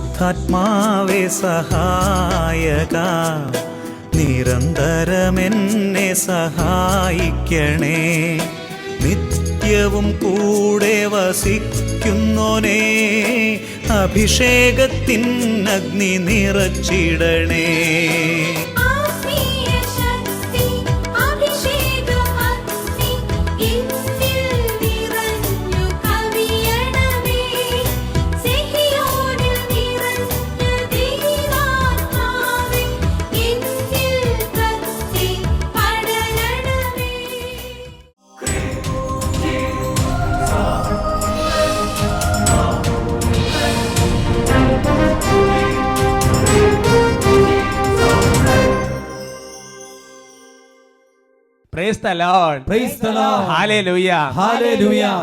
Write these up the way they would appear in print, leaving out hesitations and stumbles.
പരിശുദ്ധാത്മാവേ സഹായക, നിരന്തരമെന്നെ സഹായിക്കണേ. നിത്യവും കൂടെ വസിക്കുന്നോനേ, അഭിഷേകത്തിൻ അഗ്നി നിറച്ചിടണേ.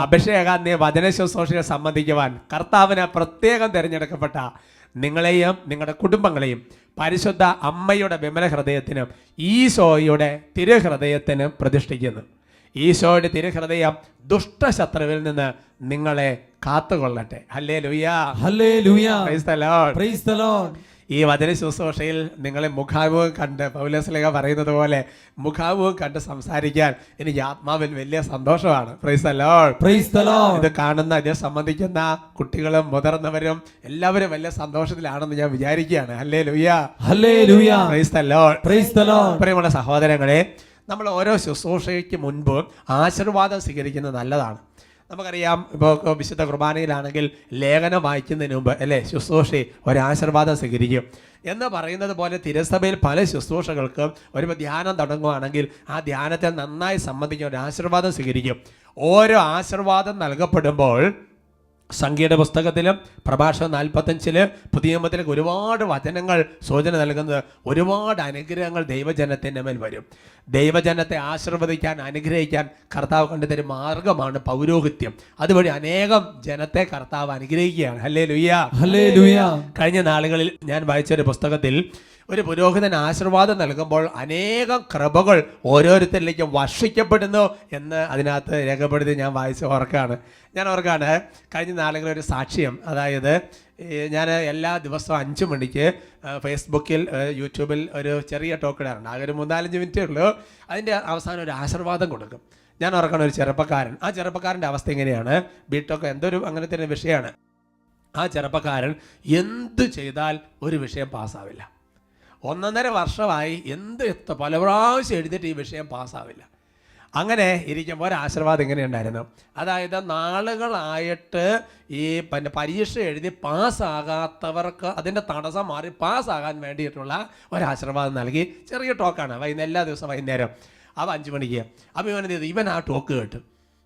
അഭിഷേകാന്യ വചന ശുശ്രൂഷയെ സംബന്ധിക്കുവാൻ കർത്താവിന് പ്രത്യേകം തിരഞ്ഞെടുക്കപ്പെട്ട നിങ്ങളെയും നിങ്ങളുടെ കുടുംബങ്ങളെയും പരിശുദ്ധ അമ്മയുടെ വിമല ഹൃദയത്തിനും ഈശോയുടെ തിരുഹൃദയത്തിനും പ്രതിഷ്ഠിക്കുന്നു. ഈശോയുടെ തിരുഹൃദയം ദുഷ്ടശത്രുവിൽ നിന്ന് നിങ്ങളെ കാത്തുകൊള്ളട്ടെ. ഹല്ലേലൂയ, ഹല്ലേലൂയ, praise the Lord, praise the Lord. ഈ വചന ശുശ്രൂഷയിൽ നിങ്ങളെ മുഖാമുഖം കണ്ട് പൗലോസ്ലീഹ പറയുന്നത് പോലെ മുഖാമുഖം കണ്ട് സംസാരിക്കാൻ എനിക്ക് ആത്മാവിൽ വലിയ സന്തോഷമാണ്. Price the Lord, praise the Lord. ഇത് കാണുന്ന, ഇത് സംബന്ധിക്കുന്ന കുട്ടികളും മുതിർന്നവരും എല്ലാവരും വലിയ സന്തോഷത്തിലാണെന്ന് ഞാൻ വിചാരിക്കുകയാണ്. ഹല്ലേലൂയ, ഹല്ലേലൂയ, praise the Lord, praise the Lord. പ്രിയമുള്ള സഹോദരങ്ങളെ, നമ്മൾ ഓരോ ശുശ്രൂഷയ്ക്ക് മുൻപ് ആശീർവാദം സ്വീകരിക്കുന്നത് നല്ലതാണ്. നമുക്കറിയാം, ഇപ്പോൾ വിശുദ്ധ കുർബാനയിലാണെങ്കിൽ ലേഖനം വായിക്കുന്നതിന് മുമ്പ് അല്ലേ ശുശ്രൂഷ ഒരാശീർവാദം സ്വീകരിക്കും എന്ന് പറയുന്നത് പോലെ തിരുസഭയിൽ പല ശുശ്രൂഷകൾക്കും ഒരു ധ്യാനം തുടങ്ങുകയാണെങ്കിൽ ആ ധ്യാനത്തെ നന്നായി സംബന്ധിക്കുന്ന ഒരു ആശീർവാദം സ്വീകരിക്കും. ഓരോ ആശീർവാദം നൽകപ്പെടുമ്പോൾ സംഖ്യയുടെ പുസ്തകത്തിലും പ്രഭാഷണം 45 പുതിയ നിയമത്തിലേക്ക് ഒരുപാട് വചനങ്ങൾ സൂചന നൽകുന്നത് ഒരുപാട് അനുഗ്രഹങ്ങൾ ദൈവജനത്തിൻ്റെ മേൽ വരും. ദൈവജനത്തെ ആശീർവദിക്കാൻ, അനുഗ്രഹിക്കാൻ കർത്താവ് കണ്ടുതരും മാർഗമാണ് പൗരോഹിത്യം. അതുവഴി അനേകം ജനത്തെ കർത്താവ് അനുഗ്രഹിക്കുകയാണ്. Hallelujah, hallelujah. കഴിഞ്ഞ നാളുകളിൽ ഞാൻ വായിച്ചൊരു പുസ്തകത്തിൽ ഒരു പുരോഹിതൻ ആശീർവാദം നൽകുമ്പോൾ അനേകം കൃപകൾ ഓരോരുത്തരിലേക്കും വർഷിക്കപ്പെടുന്നു എന്ന് അതിനകത്ത് രേഖപ്പെടുത്തി ഞാൻ വായിച്ച് ഓർക്കാണ്. കഴിഞ്ഞ നാളുകളിൽ ഒരു സാക്ഷ്യം, അതായത് ഞാൻ എല്ലാ ദിവസവും 5 മണിക്ക് ഫേസ്ബുക്കിൽ യൂട്യൂബിൽ ഒരു ചെറിയ ടോക്ക് ഇടാറുണ്ട്. ആകെ ഒരു 3-4 മിനിറ്റേ ഉള്ളൂ. അതിൻ്റെ അവസാനം ഒരു ആശീർവാദം കൊടുക്കും. ഞാൻ ഓർക്കണം, ഒരു ചെറുപ്പക്കാരൻ, ആ ചെറുപ്പക്കാരൻ്റെ അവസ്ഥ എങ്ങനെയാണ്, ബിടെക് എന്തൊരു അങ്ങനത്തെ ഒരു വിഷയമാണ്. ആ ചെറുപ്പക്കാരൻ എന്ത് ചെയ്താൽ ഒരു വിഷയം പാസ്സാവില്ല. 1.5 വർഷമായി പല പ്രാവശ്യം എഴുതിയിട്ട് ഈ വിഷയം പാസ്സാവില്ല. അങ്ങനെ ഇരിക്കുമ്പോൾ ഒരു ആശീർവാദം ഇങ്ങനെയുണ്ടായിരുന്നു. അതായത് നാളുകളായിട്ട് ഈ പരീക്ഷ എഴുതി പാസ്സാകാത്തവർക്ക് അതിൻ്റെ തടസ്സം മാറി പാസ്സാകാൻ വേണ്ടിയിട്ടുള്ള ഒരാശീർവാദം നൽകി. ചെറിയ ടോക്കാണ്, എല്ലാ ദിവസവും വൈകുന്നേരം. അവ 5 മണിക്ക്. അപ്പോൾ ഇവൻ ആ ടോക്ക് കേട്ടു.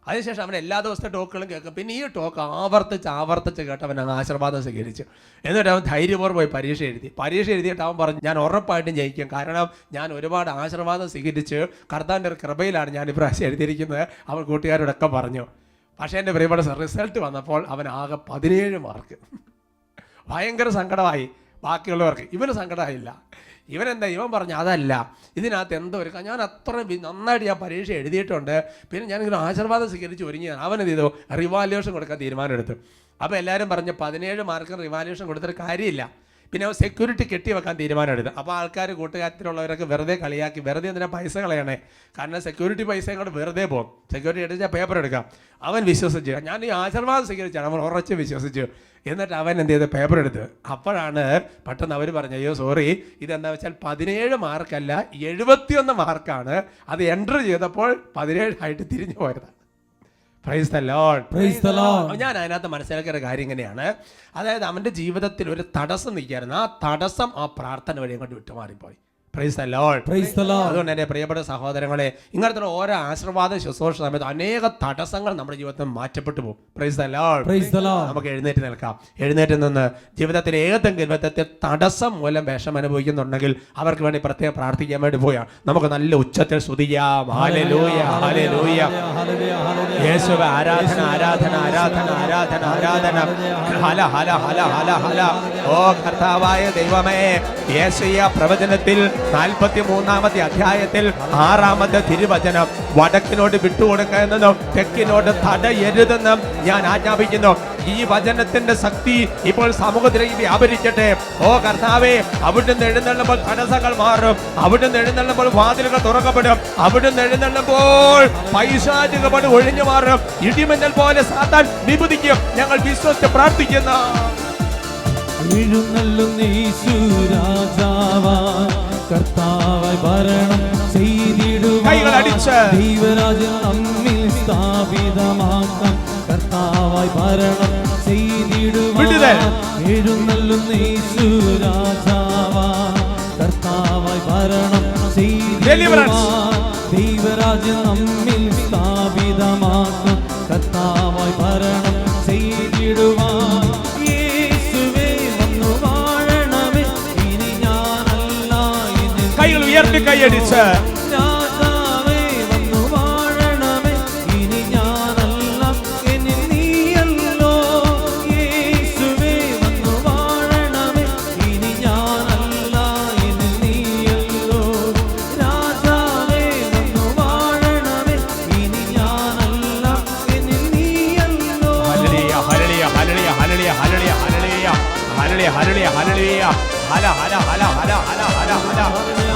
അതിനുശേഷം അവൻ എല്ലാ ദിവസത്തെ ടോക്കുകളും കേൾക്കും. പിന്നെ ഈ ടോക്ക് ആവർത്തിച്ച് കേട്ട് അവൻ ആശീർവാദം സ്വീകരിച്ചു. എന്നിട്ട് അവൻ ധൈര്യപൂർവ്വം പോയി പരീക്ഷ എഴുതിയിട്ട് അവൻ പറഞ്ഞു, ഞാൻ ഉറപ്പായിട്ടും ജയിക്കും, കാരണം ഞാൻ ഒരുപാട് ആശീർവാദം സ്വീകരിച്ച് കർത്താവിൻ്റെ ഒരു കൃപയിലാണ് ഞാൻ ഇപ്രാവശ്യം എഴുതിയിരിക്കുന്നത് അവൻ കൂട്ടുകാരോടൊക്കെ പറഞ്ഞു. പക്ഷേ എൻ്റെ പ്രിയപ്പെട്ട റിസൾട്ട് വന്നപ്പോൾ അവൻ ആകെ 17 മാർക്ക്. ഭയങ്കര സങ്കടമായി. ബാക്കിയുള്ളവർക്ക് ഇവന് സങ്കടമായില്ല. ഇവൻ പറഞ്ഞു, അതല്ല, ഇതിനകത്ത് എന്തോ ഒരു, ഞാൻ അത്ര നന്നായിട്ട് ഞാൻ പരീക്ഷ എഴുതിയിട്ടുണ്ട്, പിന്നെ ഞാനിങ്ങനെ ആശീർവാദം സ്വീകരിച്ച് ഒരുങ്ങിയാണ്. അവനെന്ത് ചെയ്തു, റിവാല്യൂഷൻ കൊടുക്കാൻ തീരുമാനമെടുത്തു. അപ്പോൾ എല്ലാവരും പറഞ്ഞു 17 മാർക്കിന് റിവാല്യൂഷൻ കൊടുത്തിട്ട് കാര്യമില്ല. പിന്നെ അവൻ സെക്യൂരിറ്റി കെട്ടിവെക്കാൻ തീരുമാനമെടുത്തു. അപ്പോൾ ആൾക്കാർ കൂട്ടുകാരത്തിലുള്ളവരൊക്കെ വെറുതെ കളിയാക്കി, വെറുതെ എന്തിനാ പൈസ കളയണേ, കാരണം സെക്യൂരിറ്റി പൈസ ഇങ്ങോട്ട് വെറുതെ പോകും, സെക്യൂരിറ്റി എടുത്താൽ പേപ്പർ എടുക്കാം. അവൻ വിശ്വസിച്ചു, ഞാൻ ഈ ആശീർവാദം സ്വീകരിച്ചാണ്, അവൻ ഉറച്ച് വിശ്വസിച്ചു. എന്നിട്ട് അവൻ എന്ത് ചെയ്ത് പേപ്പർ എടുത്ത്. അപ്പോഴാണ് പെട്ടെന്ന് അവർ പറഞ്ഞു, അയ്യോ സോറി, ഇതെന്താ വെച്ചാൽ 17 മാർക്കല്ല 71 മാർക്കാണ്. അത് എൻട്രി ചെയ്തപ്പോൾ 17 ആയിട്ട് തിരിഞ്ഞു പോയതാണ്. Price the Lord, praise the Lord. ഞാൻ അതിനകത്ത് മനസ്സിലാക്കിയ കാര്യം ഇങ്ങനെയാണ്, അതായത് അവൻ്റെ ജീവിതത്തിൽ ഒരു തടസ്സം നിൽക്കുകയായിരുന്നു. ആ തടസ്സം ആ പ്രാർത്ഥന വഴി അങ്ങോട്ട് വിട്ടുമാറിപ്പോയി. Praise the Lord, praise the Lord. അതുകൊണ്ട് എൻ്റെ പ്രിയപ്പെട്ട സഹോദരങ്ങളെ, ഇങ്ങനത്തെ ഓരോ ആശീർവാദ ശുശ്രൂഷ സമയത്ത് അനേക തടസ്സങ്ങൾ നമ്മുടെ ജീവിതത്തിൽ മാറ്റപ്പെട്ടു പോകും. Price the Lord, praise the Lord. നമുക്ക് എഴുന്നേറ്റ് നിൽക്കാം. എഴുന്നേറ്റ് നിന്ന് ജീവിതത്തിൽ ഏതെങ്കിലും വിധത്തിൽ തടസ്സം മൂലം വിഷം അനുഭവിക്കുന്നുണ്ടെങ്കിൽ അവർക്ക് വേണ്ടി പ്രത്യേകം പ്രാർത്ഥിക്കാൻ വേണ്ടി പോയാൽ നമുക്ക് നല്ല ഉച്ചത്തിൽ സ്തുതിക്കാം. ഹല്ലേലൂയ, ഹല്ലേലൂയ, യേശുവേ, ആരാധന, ആരാധന, ആരാധന, ആരാധന, ആരാധന. ഹല ഹല ഹല ഹല ഹല. ഓ കർത്താവായ ദൈവമേ, യേശയ്യ പ്രവചനത്തിൽ 43-ാമത്തെ അധ്യായത്തിൽ 6-ാമത്തെ തിരുവചനം, വടക്കിനോട് വിട്ടുകൊടുക്കുക എന്നതും തെക്കിനോട് തടയരുതെന്നും ഞാൻ ആജ്ഞാപിക്കുന്നു. ഈ വചനത്തിന്റെ ശക്തി ഇപ്പോൾ സമൂഹത്തിലേക്ക് വ്യാപരിക്കട്ടെ. ഓ കർത്താവേ, അവിടുന്ന് എഴുന്നള്ളുമ്പോൾ തടസ്സങ്ങൾ മാറും, അവിടുന്ന് എഴുന്നള്ളുമ്പോൾ വാതിലുകൾ തുറക്കപ്പെടും, അവിടുന്ന് എഴുന്നള്ളുമ്പോൾ പൈശാചിക പണി ഒഴിഞ്ഞു മാറും, ഇടിമിന്നൽ പോലെ സാത്താൻ വിഭജിക്കും. ഞങ്ങൾ വിശ്വസിച്ച് പ്രാർത്ഥിക്കുന്നു. കർത്താവായി ഭരണം ചെയ്തിടുവാൻ ദൈവരാജ്യം നമ്മിൽ സ്ഥാപിതമാക്കാം. കർത്താവായി ഭരണം ചെയ്തിടുവാൻ എഴുന്നള്ളുന്ന യേശു രാജാവാൻ. കർത്താവായി ഭരണം ചെയ്തിടുവാൻ ദൈവരാജ്യം നമ്മിൽ സ്ഥാപിതമാക്കാം. കർത്താവായി ഭരണം ചെയ്തിടുവാൻ കൈകൾ ഉയർത്തി കൈയടിച്ച് രാജാവേ വന്നു വാഴണമേ, ഇനി ഞാനല്ല എന്നിൽ നീയല്ലോ. യേശുവേ വന്നു വാഴണമേ, ഇനി ഞാനല്ല എന്നിൽ നീയല്ലോ. രാജാവേ വന്നു വാഴണമേ, ഇനി ഞാനല്ല എന്നിൽ നീയല്ലോ. ഹല്ലേലൂയ ഹല്ലേലൂയ ഹല്ലേലൂയ ഹല്ലേലൂയ ഹല്ലേലൂയ ഹല്ലേലൂയ ഹല്ലേലൂയ ഹല്ലേലൂയ ഹല ഹല ഹല ഹല ഹല ഹല ഹല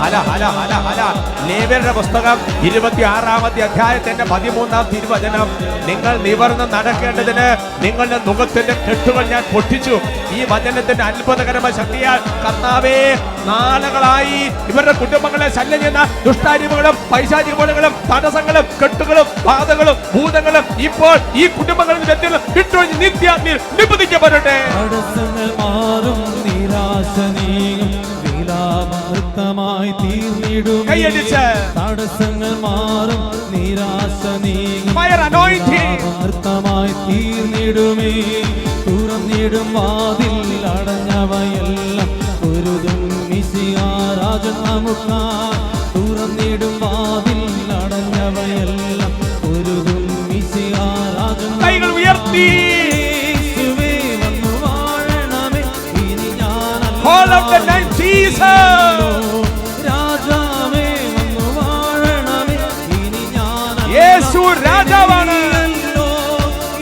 ഹല ഹല ഹല ഹല. ലേവ്യരുടെ പുസ്തകം 26-ാമത്തെ അധ്യായത്തിന്റെ 13-ാം തിരുവചനം, നിങ്ങൾ നിവർന്ന് നടക്കേണ്ടതിന് നിങ്ങളുടെ മുഖത്തിന്റെ കെട്ടുകൾ ഞാൻ പൊട്ടിച്ചു. ഈ വചനത്തിന്റെ അത്ഭുതകരമായ ശക്തിയാൽ കർത്താവേ, നാളുകളായി ഇവരുടെ കുടുംബങ്ങളെ ശല്യം ചെയ്യുന്ന ദുഷ്ടാരൂപങ്ങളും പൈശാചിക പണികളും തടസ്സങ്ങളും കെട്ടുകളും ബാധകളും ഭൂതങ്ങളും ഇപ്പോൾ ഈ കുടുംബങ്ങളിൽ വിട്ടൊഴിഞ്ഞ് നിത്യാഗ്നിയിൽ നിബന്ധിക്കപ്പെടട്ടെ. തടസ്സങ്ങൾ മാറും, നിരാശ നീങ്ങും, വിലാപനൃത്തമായി തീർന്നിടും. തടസ്സങ്ങൾ മാറും, നിരാശ നീങ്ങും, വിലാപനൃത്തമായി തീർന്നിടുമേ. തുറന്നിടും വാതിൽ അടഞ്ഞവയെല്ലാം പൊരുതും മിശിഹാരാജൻ നമുക്കായി. തുറന്നിടും വാതിൽ അടഞ്ഞവയെല്ലാം പൊരുതും മിശിഹാരാജൻ. കൈകൾ ഉയർത്തി call out the name Jesus. രാജാവേ വന്നു വാഴണമേ, ഇനി ഞാനല്ല യേശു രാജാവാണ്.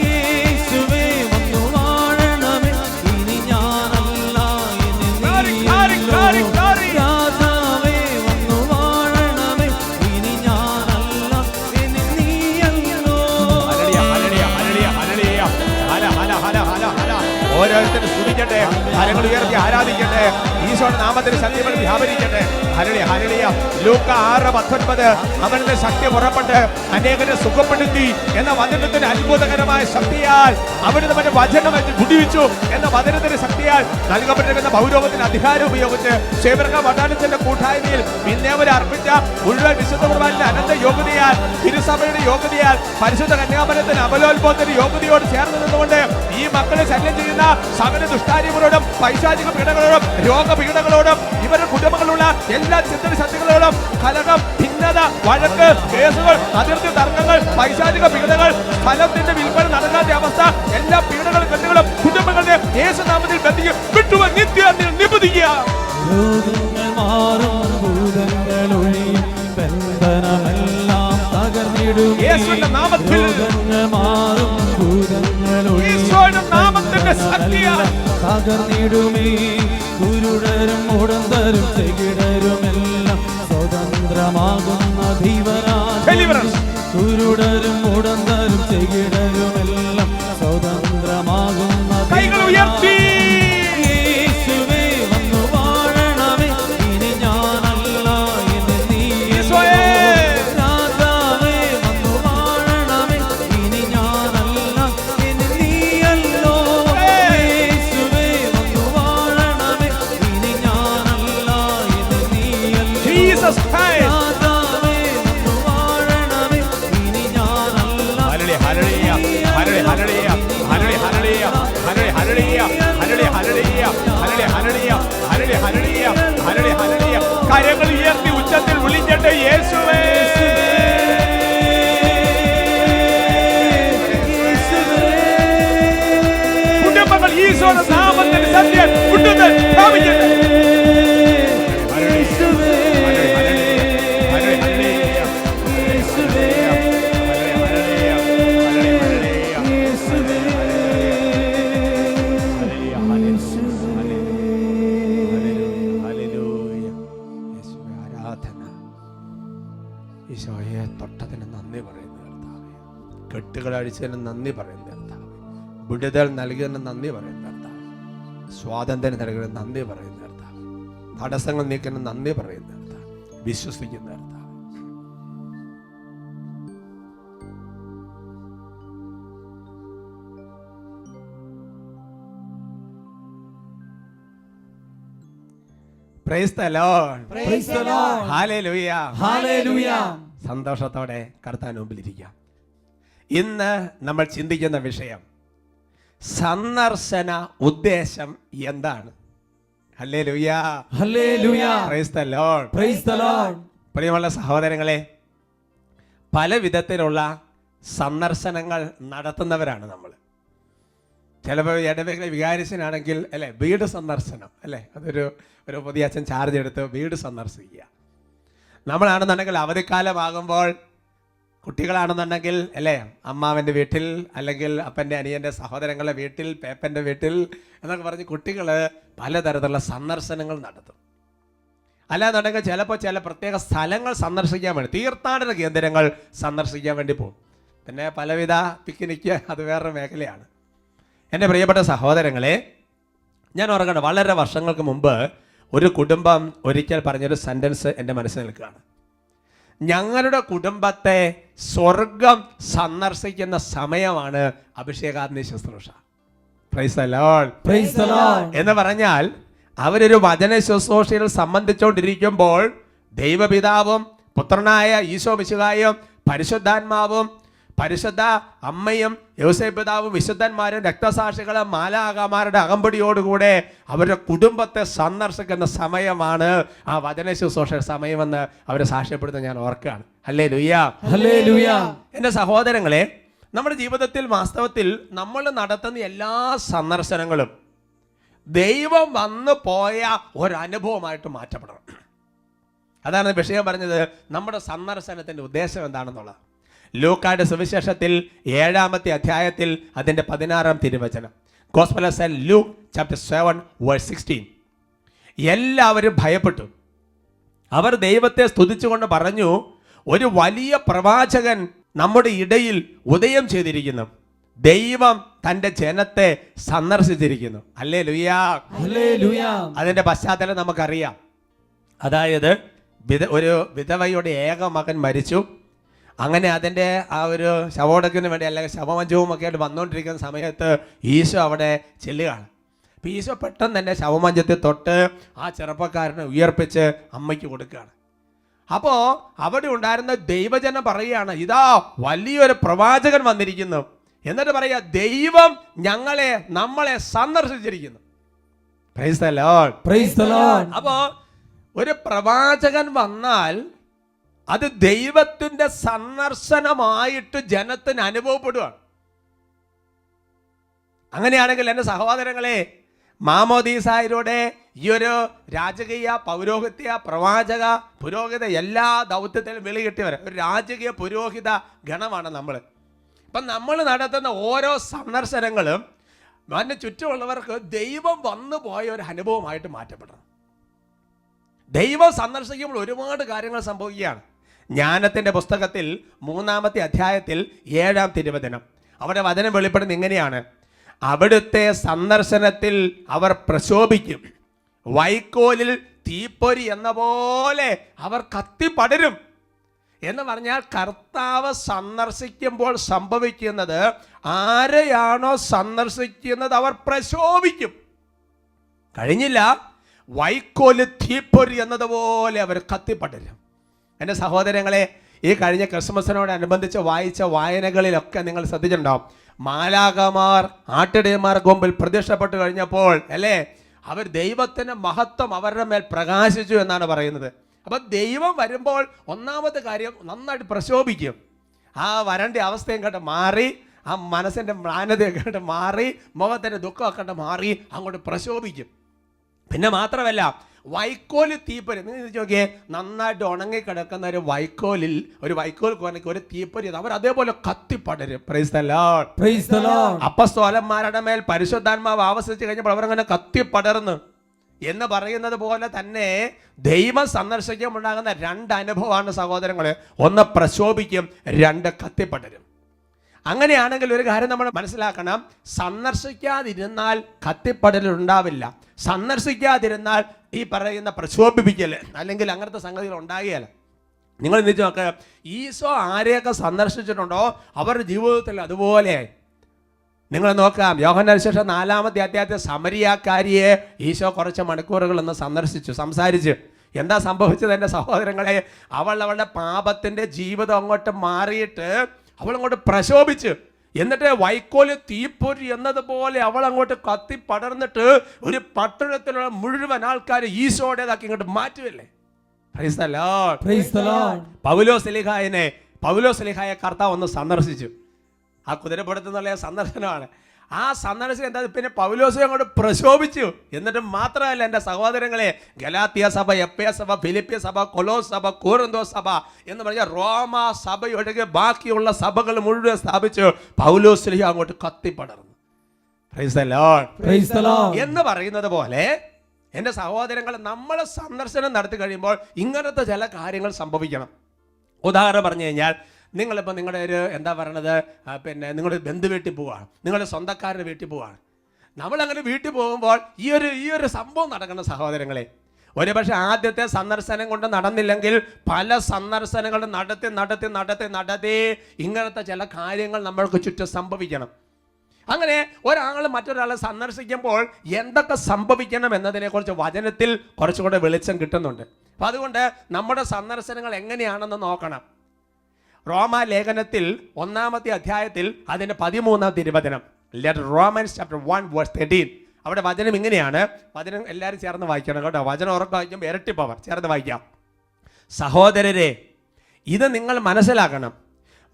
യേശുവേ വന്നു വാഴണമേ, ഇനി ഞാനല്ല എന്നിൽ നീയല്ലോ. രാജാവേ വന്നു വാഴണമേ, ഇനി ഞാനല്ല എന്നിൽ നീയല്ലോ. ഹല്ലേലൂയ ഹല്ലേലൂയ ഹല്ലേലൂയ ഹല്ലേലൂയ ഹല ഹല ഹല ഹല ഹല. ഓരോരുത്തരും സ്തുതിക്കട്ടെ, കരങ്ങൾ ഉയർത്തി ആരാധിക്കട്ടെ, ഈശോയുടെ നാമത്തിന് ശക്തികൾ വ്യാപരിക്കട്ടെ. Hallelujah hallelujah. ലൂക്ക 6:19 അവന്റെ ശക്തി പുറപ്പെട്ട് അനേകരെ സുഖപ്പെടുത്തി എന്ന വചനത്തിന്റെ അത്ഭുതകരമായ ശക്തിയാൽ അവിടുന്ന് അവന്റെ വചനം വിടുവിച്ചു എന്ന വചനത്തിന്റെ ശക്തിയാൽ നൽകപ്പെട്ടിരിക്കുന്ന പൗരോഗത്തിന്റെ അധികാരം ഉപയോഗിച്ച് സേവക വടാനത്തിന്റെ കൂട്ടായ്മയിൽ പിന്നേവരെ അർപ്പിച്ച മുഴുവൻ വിശുദ്ധ കുർബാനയുടെ അനന്ത യോഗ്യതയാൽ തിരുസഭയുടെ യോഗ്യതയാൽ പരിശുദ്ധ കന്യാമരത്തിന് അമലോത്ഭവത്തിന്റെ യോഗ്യതയോട് ചേർന്ന് നിന്നുകൊണ്ട് ഈ മക്കളെ ശല്യം ചെയ്യുന്ന സകല ദുഷ്ടാരൂപങ്ങളോടും പൈശാചിക പീഡകളോടും രോഗപീഡകളോടും ഇവരുടെ കുടുംബങ്ങളുള്ള എല്ലാ ചിന്തശക്തികളോടും കലകം, ഭിന്നത, വഴക്ക്, കേസുകൾ, അതിർത്തി തർക്കങ്ങൾ, പൈശാചിക പീഡകൾ, സ്ഥലത്തിന്റെ വിൽപ്പന നടക്കാത്ത അവസ്ഥ, എല്ലാ പീഡകളും കെട്ടുകളും കുടുംബങ്ങളുടെ യേശുനാമത്തിൽ ബന്ധിക്കും. വിട്ടുവ നിത്യാഗ്നിയിൽ നിബന്ധിക്കുക. രോഗങ്ങൾ മാറും, ഭൂതങ്ങൾ ഒഴിയും, ബന്ധനമെല്ലാം തകർന്നിടും. യേശുവിന്റെ നാമത്തിൽ രോഗങ്ങൾ മാറും, ഭൂതങ്ങൾ ഒഴിയും, ഈശോയുടെ നാമത്തിന്റെ ശക്തിയാൽ തകർന്നിടുമേ. കുരുടരും മുടന്തരും ചെകിടരുമെല്ലാം സ്വതന്ത്രമാകുന്ന ദൈവരാജ്യം. കുരുടരും മുടന്തരും ചെകിടരുമെല്ലാം സ്വതന്ത്രമാകുന്ന കൈകൾ ഉയർത്തി യേശുവേ വന്നു വാഴണമേ, ഇനി ഞാനല്ല എന്നിൽ നീയല്ലോ. രാജാവേ വന്നു വാഴണമേ, ഇനി ഞാനല്ല എന്നിൽ നീയല്ലോ. യേശുവേ വന്നു വാഴണമേ, ഇനി ഞാനല്ല എന്നിൽ നീയല്ലോ. Jesus Christ. രാജാവേ വന്നു വാഴണമേ, ഇനി ഞാനല്ല. ഹല്ലേലൂയ ഹല്ലേലൂയ ഹല്ലേലൂയ ഹല്ലേലൂയ ഹല്ലേലൂയ ഹല്ലേലൂയ ഹല്ലേലൂയ ഹല്ലേലൂയ ഹല്ലേലൂയ ഹല്ലേലൂയ ഹല്ലേലൂയ ഹല്ലേലൂയ ഹല്ലേലൂയ. കരങ്ങൾ ഉയർത്തി ഉച്ചത്തിൽ വിളിച്ചിട്ട് യേശുവേ. കുടുംബങ്ങൾ ഈശോയുടെ നാമത്തിൽ സത്യം വിട്ടുതൽ പ്രാപിക്കട്ടെ. ഈശോയെ തൊട്ടതിന് നന്ദി പറയുന്നു കർത്താവേ. കെട്ടുകൾ അഴിച്ചതിന് നന്ദി പറയുന്നു കർത്താവേ. വിടുതൽ നൽകിയതിന് നന്ദി പറയുന്നു കർത്താവേ. സ്വാതന്ത്ര്യം നൽകിയതിന് നന്ദി പറയുന്നു കർത്താവേ. തടസ്സങ്ങൾ നീക്കുന്ന നന്ദി പറയുന്നു കർത്താവേ. വിശ്വസിക്കുന്ന കർത്താവേ. Praise the Lord. Praise the Lord. Hallelujah. Hallelujah. സന്തോഷത്തോടെ കർത്താവിന് മുമ്പിലിരിക്കാം. ഇന്ന് നമ്മൾ ചിന്തിക്കുന്ന വിഷയം സന്ദർശന ഉദ്ദേശം എന്താണ്? Hallelujah. Hallelujah. Praise the Lord. Praise the Lord. പ്രിയമുള്ള സഹോദരങ്ങളെ, പല വിധത്തിലുള്ള സന്ദർശനങ്ങൾ നടത്തുന്നവരാണ് നമ്മൾ. ചിലപ്പോൾ ഇടവകളെ വികാരിച്ചനാണെങ്കിൽ അല്ലേ വീട് സന്ദർശനം അല്ലേ, ഒരു പുതിയ അച്ഛൻ ചാർജ് എടുത്ത് വീട് സന്ദർശിക്കുക. നമ്മളാണെന്നുണ്ടെങ്കിൽ അവധിക്കാലമാകുമ്പോൾ കുട്ടികളാണെന്നുണ്ടെങ്കിൽ അല്ലേ അമ്മാവൻ്റെ വീട്ടിൽ അല്ലെങ്കിൽ അപ്പൻ്റെ അനിയൻ്റെ സഹോദരങ്ങളുടെ വീട്ടിൽ പേപ്പൻ്റെ വീട്ടിൽ എന്നൊക്കെ പറഞ്ഞ് കുട്ടികൾ പലതരത്തിലുള്ള സന്ദർശനങ്ങൾ നടത്തും. അല്ലാന്നുണ്ടെങ്കിൽ ചിലപ്പോൾ ചില പ്രത്യേക സ്ഥലങ്ങൾ സന്ദർശിക്കാൻ വേണ്ടി തീർത്ഥാടന കേന്ദ്രങ്ങൾ സന്ദർശിക്കാൻ വേണ്ടി പോകും. പിന്നെ പലവിധ പിക്നിക്ക് അത് വേറൊരു മേഖലയാണ്. എൻ്റെ പ്രിയപ്പെട്ട സഹോദരങ്ങളെ, ഞാൻ ഓർക്കണം വളരെ വർഷങ്ങൾക്ക് മുമ്പ് ഒരു കുടുംബം ഒരിക്കൽ പറഞ്ഞൊരു സെൻറ്റൻസ് എൻ്റെ മനസ്സിൽ നിൽക്കുകയാണ്. ഞങ്ങളുടെ കുടുംബത്തെ സ്വർഗം സന്ദർശിക്കുന്ന സമയമാണ് അഭിഷേകാഗ്നി ശുശ്രൂഷ. Price the Lord. Praise the Lord. എന്ന് പറഞ്ഞാൽ അവരൊരു വചന ശുശ്രൂഷയിൽ സംബന്ധിച്ചുകൊണ്ടിരിക്കുമ്പോൾ ദൈവപിതാവും പുത്രനായ ഈശോ മിശിഹായും പരിശുദ്ധാത്മാവും പരിശുദ്ധ അമ്മയും യോസേപ്പ് പിതാവും വിശുദ്ധന്മാരും രക്തസാക്ഷികളും മാലാഖമാരുടെ അകമ്പടിയോടുകൂടെ അവരുടെ കുടുംബത്തെ സന്ദർശിക്കുന്ന സമയമാണ് ആ വചന ശുശ്രൂഷ സമയമെന്ന് അവർ സാക്ഷ്യപ്പെടുന്നത് ഞാൻ ഓർക്കുകയാണ്. ഹല്ലേലൂയ. ഹല്ലേലൂയ. എൻ്റെ സഹോദരങ്ങളെ, നമ്മുടെ ജീവിതത്തിൽ വാസ്തവത്തിൽ നമ്മൾ നടത്തുന്ന എല്ലാ സന്ദർശനങ്ങളും ദൈവം വന്നു പോയ ഒരനുഭവമായിട്ട് മാറ്റപ്പെടണം. അതാണ് വിഷയം പറഞ്ഞത്, നമ്മുടെ സന്ദർശനത്തിൻ്റെ ഉദ്ദേശം എന്താണെന്നുള്ളത്. ലൂക്കായുടെ സുവിശേഷത്തിൽ 7-ാമത്തെ അധ്യായത്തിൽ അതിൻ്റെ 16-ാം തിരുവചനം, gospel of Saint Luke chapter 7:16. എല്ലാവരും ഭയപ്പെട്ടു. അവർ ദൈവത്തെ സ്തുതിച്ചുകൊണ്ട് പറഞ്ഞു, ഒരു വലിയ പ്രവാചകൻ നമ്മുടെ ഇടയിൽ ഉദയം ചെയ്തിരിക്കുന്നു. ദൈവം തൻ്റെ ജനത്തെ സന്ദർശിച്ചിരിക്കുന്നു. ഹല്ലേലൂയ. ഹല്ലേലൂയ. അതിൻ്റെ പശ്ചാത്തലം നമുക്കറിയാം. അതായത് ഒരു വിധവയുടെ ഏക മകൻ മരിച്ചു. അങ്ങനെ അതിൻ്റെ ആ ഒരു ശവോടക്കിന് വേണ്ടി അല്ലെങ്കിൽ ശവമഞ്ചവും ഒക്കെ ആയിട്ട് വന്നുകൊണ്ടിരിക്കുന്ന സമയത്ത് ഈശോ അവിടെ ചെല്ലുകയാണ്. അപ്പോൾ ഈശോ പെട്ടെന്ന് തന്നെ ശവമഞ്ചത്തിൽ തൊട്ട് ആ ചെറുപ്പക്കാരനെ ഉയർപ്പിച്ച് അമ്മയ്ക്ക് കൊടുക്കുകയാണ്. അപ്പോൾ അവിടെ ഉണ്ടായിരുന്ന ദൈവജനം പറയുകയാണ്, ഇതാ വലിയൊരു പ്രവാചകൻ വന്നിരിക്കുന്നു. എന്നിട്ട് പറയുക, ദൈവം നമ്മളെ സന്ദർശിച്ചിരിക്കുന്നു. Praise the Lord. Praise the Lord. അപ്പോൾ ഒരു പ്രവാചകൻ വന്നാൽ അത് ദൈവത്തിന്റെ സന്ദർശനമായിട്ട് ജനത്തിന് അനുഭവപ്പെടുകയാണ്. അങ്ങനെയാണെങ്കിൽ എൻ്റെ സഹോദരങ്ങളെ, മാമോദീസായിലൂടെ ഈ ഒരു രാജകീയ പൗരോഹിത്യ പ്രവാചക പുരോഹിത എല്ലാ ദൗത്യത്തിലും വിളി കിട്ടിയവർ ഒരു രാജകീയ പുരോഹിത ഗണമാണ് നമ്മൾ. അപ്പം നമ്മൾ നടത്തുന്ന ഓരോ സന്ദർശനങ്ങളും അതിന് ചുറ്റുമുള്ളവർക്ക് ദൈവം വന്നു പോയ ഒരു അനുഭവമായിട്ട് മാറ്റപ്പെടണം. ദൈവം സന്ദർശിക്കുമ്പോൾ ഒരുപാട് കാര്യങ്ങൾ സംഭവിക്കുകയാണ്. ജ്ഞാനത്തിൻ്റെ പുസ്തകത്തിൽ 3-ാമത്തെ അധ്യായത്തിൽ 7-ാം തിരുവചനം അവിടെ വചനം വെളിപ്പെടുന്നത് ഇങ്ങനെയാണ്, അവിടുത്തെ സന്ദർശനത്തിൽ അവർ പ്രശോഭിക്കും, വൈക്കോലിൽ തീപ്പൊരി എന്ന പോലെ അവർ കത്തിപ്പടരും. എന്ന് പറഞ്ഞാൽ കർത്താവ് സന്ദർശിക്കുമ്പോൾ സംഭവിക്കുന്നത്, ആരെയാണോ സന്ദർശിക്കുന്നത് അവർ പ്രശോഭിക്കും. കഴിഞ്ഞില്ല, വൈക്കോല് തീപ്പൊരി എന്നതുപോലെ അവർ കത്തിപ്പടരും. എൻ്റെ സഹോദരങ്ങളെ, ഈ കഴിഞ്ഞ ക്രിസ്മസിനോടനുബന്ധിച്ച് വായിച്ച വായനകളിലൊക്കെ നിങ്ങൾ ശ്രദ്ധിച്ചിട്ടുണ്ടാവും. മാലാഖമാർ ആട്ടിടയന്മാർക്ക് മുമ്പിൽ പ്രത്യക്ഷപ്പെട്ടു കഴിഞ്ഞപ്പോൾ അല്ലേ, അവർ ദൈവത്തിൻ്റെ മഹത്വം അവരുടെ മേൽ പ്രകാശിച്ചു എന്നാണ് പറയുന്നത്. അപ്പം ദൈവം വരുമ്പോൾ ഒന്നാമത്തെ കാര്യം നന്നായിട്ട് പ്രശോഭിക്കും. ആ വരണ്ട അവസ്ഥയും കണ്ട് മാറി, ആ മനസ്സിൻ്റെ മ്ലാനതയൊക്കെ കണ്ട് മാറി, മുഖത്തിൻ്റെ ദുഃഖമൊക്കെ കണ്ട് മാറി അങ്ങോട്ട് പ്രശോഭിക്കും. പിന്നെ മാത്രമല്ല, വൈക്കോല് തീപ്പൊരി, നിങ്ങൾ നോക്കിയേ, നന്നായിട്ട് ഉണങ്ങിക്കിടക്കുന്ന ഒരു വൈക്കോൽ കോനയ്ക്ക് ഒരു തീപ്പൊരി അവർ അതേപോലെ കത്തിപ്പടരും. Praise the Lord. Praise the Lord. അപ്പസ്തോലന്മാരുടെ മേൽ പരിശുദ്ധാത്മാവ് ആവസിച്ച് കഴിഞ്ഞപ്പോൾ അവരങ്ങനെ കത്തിപ്പടർന്ന് എന്ന് പറയുന്നത് പോലെ തന്നെ ദൈവം സന്ദർശിക്കുമ്പോൾ ഉണ്ടാകുന്ന രണ്ട് അനുഭവമാണ് സഹോദരങ്ങളെ. ഒന്ന് പ്രശോഭിക്കും, രണ്ട് കത്തിപ്പടരും. അങ്ങനെയാണെങ്കിൽ ഒരു കാര്യം നമ്മൾ മനസ്സിലാക്കണം, സന്ദർശിക്കാതിരുന്നാൽ കത്തിപ്പടലുണ്ടാവില്ല. സന്ദർശിക്കാതിരുന്നാൽ ഈ പറയുന്ന പ്രശോഭിപ്പിക്കൽ അല്ലെങ്കിൽ അങ്ങനത്തെ സംഗതികൾ ഉണ്ടാകുകയല്ല. നിങ്ങൾ ചിന്തിച്ച് നോക്കുക, ഈശോ ആരെയൊക്കെ സന്ദർശിച്ചിട്ടുണ്ടോ അവരുടെ ജീവിതത്തിൽ അതുപോലെയായി. നിങ്ങൾ നോക്കാം, യോഹന്നാൻ സുവിശേഷം 4-ാമത്തെ അധ്യായത്തിൽ സമരിയാക്കാരിയെ ഈശോ കുറച്ച് മണിക്കൂറുകൾ ഒന്ന് സംസാരിച്ചു. എന്താ സംഭവിച്ചത് എൻ്റെ സഹോദരങ്ങളെ? അവളുടെ പാപത്തിൻ്റെ ജീവിതം അങ്ങോട്ട് മാറിയിട്ട് അവളങ്ങോട്ട് പ്രശോഭിച്ചു. എന്നിട്ട് വൈക്കോല് തീപ്പൊരി എന്നതുപോലെ അവൾ അങ്ങോട്ട് കത്തി പടർന്നിട്ട് ഒരു പട്ടണത്തിലുള്ള മുഴുവൻ ആൾക്കാർ ഈശോയുടേതാക്കി ഇങ്ങോട്ട് മാറ്റുമല്ലേ. Praise the Lord. Praise the Lord. പൗലോസ്ലീഹായെ കർത്താവ് ഒന്ന് സന്ദർശിച്ചു. ആ കുതിരപ്പുറത്തുനിന്നുള്ള സന്ദർശനമാണ്. ആ സന്ദർശനം എന്താ, പിന്നെ പൗലോസെ അങ്ങോട്ട് പ്രശോഭിച്ചു. എന്നിട്ട് മാത്രമല്ല എൻ്റെ സഹോദരങ്ങളെ, ഗലാത്യ സഭ, എഫേസ്യ സഭ, ഫിലിപ്പിയ സഭ, കൊലോസ് സഭ, കോരിന്തോസ് സഭ എന്ന് പറഞ്ഞാൽ റോമ സഭയൊഴികെ ബാക്കിയുള്ള സഭകൾ മുഴുവൻ സ്ഥാപിച്ചു പൗലോസ്ലീഹ അങ്ങോട്ട് കത്തിപ്പടർന്നു. Praise the Lord. Praise the Lord. എന്ന് പറയുന്നത് പോലെ എൻ്റെ സഹോദരങ്ങൾ, നമ്മൾ സന്ദർശനം നടത്തി കഴിയുമ്പോൾ ഇങ്ങനത്തെ ചില കാര്യങ്ങൾ സംഭവിക്കണം. ഉദാഹരണം പറഞ്ഞു കഴിഞ്ഞാൽ, നിങ്ങളിപ്പോൾ നിങ്ങളുടെ ഒരു എന്താ പറയണത്, പിന്നെ നിങ്ങളുടെ ബന്ധു വീട്ടിൽ പോവുകയാണ്, നിങ്ങളുടെ സ്വന്തക്കാരുടെ വീട്ടിൽ പോവുകയാണ്. നമ്മളങ്ങനെ വീട്ടിൽ പോകുമ്പോൾ ഈ ഒരു സംഭവം നടക്കുന്ന സഹോദരങ്ങളെ, ഒരു പക്ഷേ ആദ്യത്തെ സന്ദർശനം കൊണ്ട് നടന്നില്ലെങ്കിൽ പല സന്ദർശനങ്ങളും നടത്തി ഇങ്ങനത്തെ ചില കാര്യങ്ങൾ നമ്മൾക്ക് ചുറ്റും സംഭവിക്കണം. അങ്ങനെ ഒരാൾ മറ്റൊരാളെ സന്ദർശിക്കുമ്പോൾ എന്തൊക്കെ സംഭവിക്കണം എന്നതിനെക്കുറിച്ച് വചനത്തിൽ കുറച്ചുകൂടെ വെളിച്ചം കിട്ടുന്നുണ്ട്. അപ്പം അതുകൊണ്ട് നമ്മുടെ സന്ദർശനങ്ങൾ എങ്ങനെയാണെന്ന് നോക്കണം. റോമാ ലേഖനത്തിൽ 1-ാമത്തെ അധ്യായത്തിൽ അതിൻ്റെ 13-ാം തിരുവചനം, റോമൻസ് ചാപ്റ്റർ 1:13, അവിടെ വചനം ഇങ്ങനെയാണ്. വചനം എല്ലാവരും ചേർന്ന് വായിക്കണം കേട്ടോ. വചനം ഉറക്കെ വായിക്കുമ്പോൾ ഇരട്ടി പവർ. ചേർന്ന് വായിക്കാം. സഹോദരരെ, ഇത് നിങ്ങൾ മനസ്സിലാക്കണം,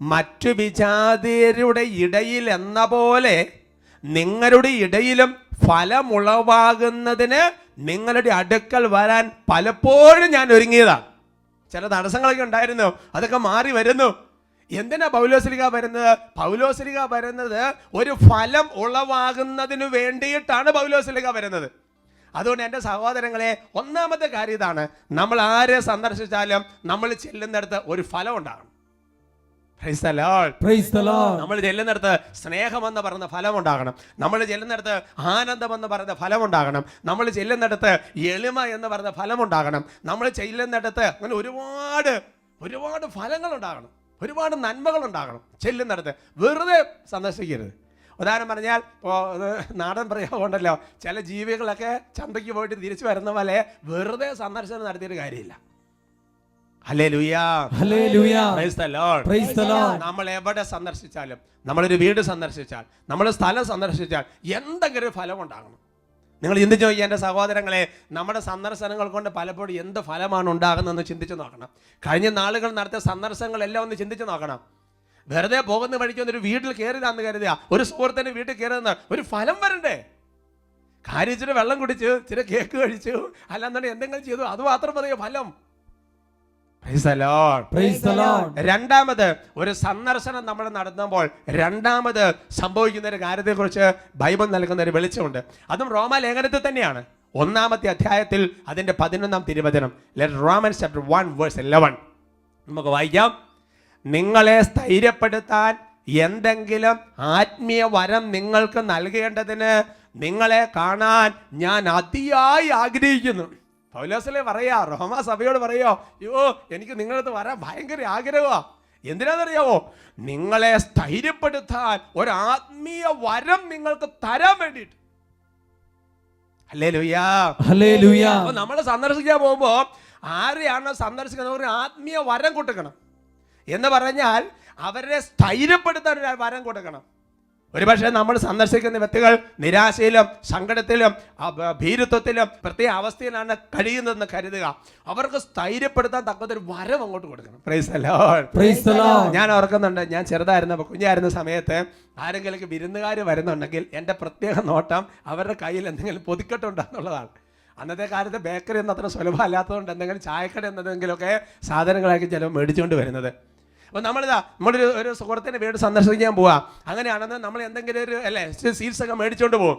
മറ്റു വിജാതിയരുടെ ഇടയിൽ എന്ന പോലെ നിങ്ങളുടെ ഇടയിലും ഫലമുളവാകുന്നതിന് നിങ്ങളുടെ അടുക്കൽ വരാൻ പലപ്പോഴും ഞാൻ ഒരുങ്ങിയതാണ്. ചില തടസ്സങ്ങളൊക്കെ ഉണ്ടായിരുന്നു, അതൊക്കെ മാറി വരുന്നു. എന്തിനാ പൗലോസ്ലീഹ വരുന്നത്? പൗലോസ്ലീഹ വരുന്നത് ഒരു ഫലം ഉളവാകുന്നതിന് വേണ്ടിയിട്ടാണ് പൗലോസ്ലീഹ വരുന്നത്. അതുകൊണ്ട് എൻ്റെ സഹോദരങ്ങളെ, ഒന്നാമത്തെ കാര്യം ഇതാണ്, നമ്മൾ ആരെ സന്ദർശിച്ചാലും നമ്മൾ ചെല്ലുന്നിടത്ത് ഒരു ഫലം ഉണ്ടാകണം. Price the Lord. Praise the Lord. നമ്മൾ ചെല്ലുന്നിടത്ത് സ്നേഹമെന്ന് പറയുന്ന ഫലം ഉണ്ടാകണം. നമ്മൾ ചെല്ലുന്നിടത്ത് ആനന്ദമെന്ന് പറയുന്ന ഫലം ഉണ്ടാകണം. നമ്മൾ ചെല്ലുന്നിടത്ത് എളിമ എന്ന് പറയുന്ന ഫലം ഉണ്ടാകണം. നമ്മൾ ചെല്ലുന്നിടത്ത് അങ്ങനെ ഒരുപാട് ഫലങ്ങൾ ഉണ്ടാകണം, ഒരുപാട് നന്മകൾ ഉണ്ടാകണം ചെല്ലുന്നിടത്ത്. വെറുതെ സന്ദർശിക്കരുത്. ഉദാഹരണം പറഞ്ഞാൽ, ഇപ്പോൾ നാടൻ പ്രയോഗമുണ്ടല്ലോ, ചില ജീവികളൊക്കെ ചന്തയ്ക്ക് പോയിട്ട് തിരിച്ചു വരുന്ന പോലെ വെറുതെ സന്ദർശനം നടത്തിയിട്ട് കാര്യമില്ല. ഹല്ലേലൂയ. ഹല്ലേലൂയ. Praise the Lord. Praise the Lord. നമ്മൾ എവിടെ സന്ദർശിച്ചാലും, നമ്മളൊരു വീട് സന്ദർശിച്ചാൽ, നമ്മൾ സ്ഥലം സന്ദർശിച്ചാൽ എന്തെങ്കിലും ഒരു ഫലം ഉണ്ടാകണം. നിങ്ങൾ ചിന്തിച്ചു നോക്കിയാൽ എൻ്റെ സഹോദരങ്ങളെ, നമ്മുടെ സന്ദർശനങ്ങൾ കൊണ്ട് പലപ്പോഴും എന്ത് ഫലമാണ് ഉണ്ടാകുന്നതെന്ന് ചിന്തിച്ച് നോക്കണം. കഴിഞ്ഞ നാളുകൾ നടത്തിയ സന്ദർശനങ്ങളെല്ലാം ഒന്ന് ചിന്തിച്ച് നോക്കണം. വെറുതെ പോകുന്ന വഴിക്ക് ഒരു വീട്ടിൽ കയറിയതാന്ന് കരുതുക, ഒരു സുഹൃത്തിൻ്റെ വീട്ടിൽ കയറുന്ന ഒരു ഫലം വരണ്ടേ? കാര്യം ഇച്ചിരി വെള്ളം കുടിച്ചു, ഇച്ചിരി കേക്ക് കഴിച്ചു, അല്ലാന്നുണ്ടെങ്കിൽ എന്തെങ്കിലും ചെയ്തു, അത് മാത്രം മതിയോ ഫലം? Price the Lord. Praise the Lord. രണ്ടാമത്, ഒരു സന്ദർശനം നമ്മൾ നടത്തുമ്പോൾ രണ്ടാമത് സംഭവിക്കുന്ന ഒരു കാര്യത്തെക്കുറിച്ച് ബൈബിൾ നൽകുന്ന ഒരു വെളിച്ചമുണ്ട്. അതും റോമാ ലേഖനത്തിൽ തന്നെയാണ്. 1-ാമത്തെ അധ്യായത്തിൽ അതിൻ്റെ 11-ാം തിരുവചനം, റോമൻസ് ചാപ്റ്റർ 1:11 നമുക്ക് വായിക്കാം. നിങ്ങളെ സ്ഥൈര്യപ്പെടുത്താൻ എന്തെങ്കിലും ആത്മീയ വരം നിങ്ങൾക്ക് നൽകേണ്ടതിന് നിങ്ങളെ കാണാൻ ഞാൻ അതിയായി ആഗ്രഹിക്കുന്നു. പൗലോസ്ലീഹ പറയാ, റോമാ സഭയോട് പറയോ, അയ്യോ എനിക്ക് നിങ്ങളടുത്ത് വരാൻ ഭയങ്കര ആഗ്രഹമാണ്. എന്തിനാണെന്നറിയാവോ? നിങ്ങളെ സ്ഥൈര്യപ്പെടുത്താൻ ഒരു ആത്മീയ വരം നിങ്ങൾക്ക് തരാൻ വേണ്ടിയിട്ട്. ഹല്ലേലൂയ. ഹല്ലേലൂയ. അപ്പോൾ നമ്മൾ സന്ദർശിക്കാൻ പോകുമ്പോൾ ആരെയാണ് സന്ദർശിക്കുന്നത്? ഒരു ആത്മീയ വരം കൊടുക്കണം. എന്ന് പറഞ്ഞാൽ അവരെ സ്ഥൈര്യപ്പെടുത്താൻ ഒരു വരം കൊടുക്കണം. ഒരുപക്ഷെ നമ്മൾ സന്ദർശിക്കുന്ന വ്യക്തികൾ നിരാശയിലും സങ്കടത്തിലും ഭീരുത്വത്തിലും പ്രത്യേക അവസ്ഥയിലാണ് കഴിയുന്നതെന്ന് കരുതുക. അവർക്ക് സ്ഥൈര്യപ്പെടുത്താൻ തക്കത്തൊരു വരം അങ്ങോട്ട് കൊടുക്കണം. Price the Lord. Praise the Lord. ഞാൻ ഓർക്കുന്നുണ്ട്, ഞാൻ ചെറുതായിരുന്നപ്പോൾ, കുഞ്ഞായിരുന്ന സമയത്ത് ആരെങ്കിലും വിരുന്നുകാർ വരുന്നുണ്ടെങ്കിൽ എൻ്റെ പ്രത്യേക നോട്ടം അവരുടെ കയ്യിൽ എന്തെങ്കിലും പൊതിക്കെട്ടുണ്ടെന്നുള്ളതാണ്. അന്നത്തെ കാലത്ത് ബേക്കറി ഒന്നും അത്ര സുലഭമല്ലാത്തതുകൊണ്ട് എന്തെങ്കിലും ചായക്കട എന്നതെങ്കിലുമൊക്കെ സാധനങ്ങളാക്കി ചിലപ്പോൾ മേടിച്ചുകൊണ്ട് വരുന്നത്. അപ്പോൾ നമ്മളൊരു സുഹൃത്തിൻ്റെ വീട് സന്ദർശിക്കാൻ പോവാം. അങ്ങനെയാണെന്ന് നമ്മൾ എന്തെങ്കിലും ഒരു സീറ്റ്സ് ഒക്കെ മേടിച്ചുകൊണ്ട് പോകും.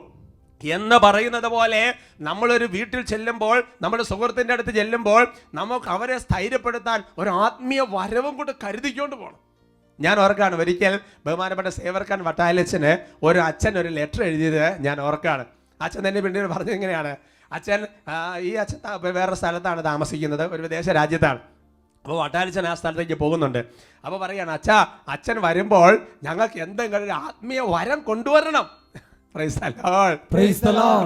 എന്ന് പറയുന്നത് പോലെ നമ്മളൊരു വീട്ടിൽ ചെല്ലുമ്പോൾ, നമ്മുടെ സുഹൃത്തിൻ്റെ അടുത്ത് ചെല്ലുമ്പോൾ നമുക്ക് അവരെ സ്ഥൈര്യപ്പെടുത്താൻ ഒരു ആത്മീയ വരവും കൊണ്ട് കരുതിക്കൊണ്ട് പോകണം. ഞാൻ ഓർക്കാണ്, ഒരിക്കൽ ബഹുമാനപ്പെട്ട സേവർക്കാൻ വട്ടാലച്ചന് ഒരു അച്ഛൻ ഒരു ലെറ്റർ എഴുതിയത് ഞാൻ ഓർക്കാണ്. അച്ഛൻ തന്നെ പിന്നീട് പറഞ്ഞത് ഇങ്ങനെയാണ്. അച്ഛൻ ഈ അച്ഛൻ വേറെ സ്ഥലത്താണ് താമസിക്കുന്നത്, ഒരു വിദേശ രാജ്യത്താണ്. അപ്പോൾ വട്ടാലച്ചൻ ആ സ്ഥലത്തേക്ക് പോകുന്നുണ്ട്. അപ്പോൾ പറയുകയാണ്, അച്ഛൻ വരുമ്പോൾ ഞങ്ങൾക്ക് എന്തെങ്കിലും ഒരു ആത്മീയ വരം കൊണ്ടുവരണം.